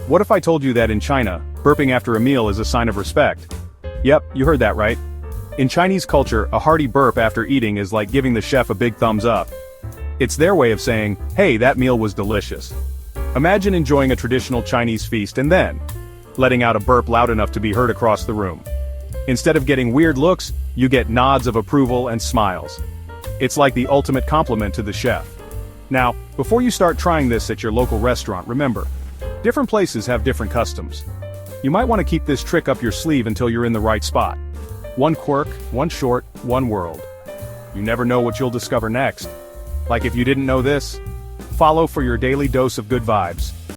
What if I told you that in China, burping after a meal is a sign of respect? Yep, you heard that right. In Chinese culture, a hearty burp after eating is like giving the chef a big thumbs up. It's their way of saying, hey, that meal was delicious. Imagine enjoying a traditional Chinese feast and then letting out a burp loud enough to be heard across the room. Instead of getting weird looks, you get nods of approval and smiles. It's like the ultimate compliment to the chef. Now, before you start trying this at your local restaurant, remember, different places have different customs. You might want to keep this trick up your sleeve until you're in the right spot. One quirk, one short, one world. You never know what you'll discover next. Like if you didn't know this, follow for your daily dose of good vibes.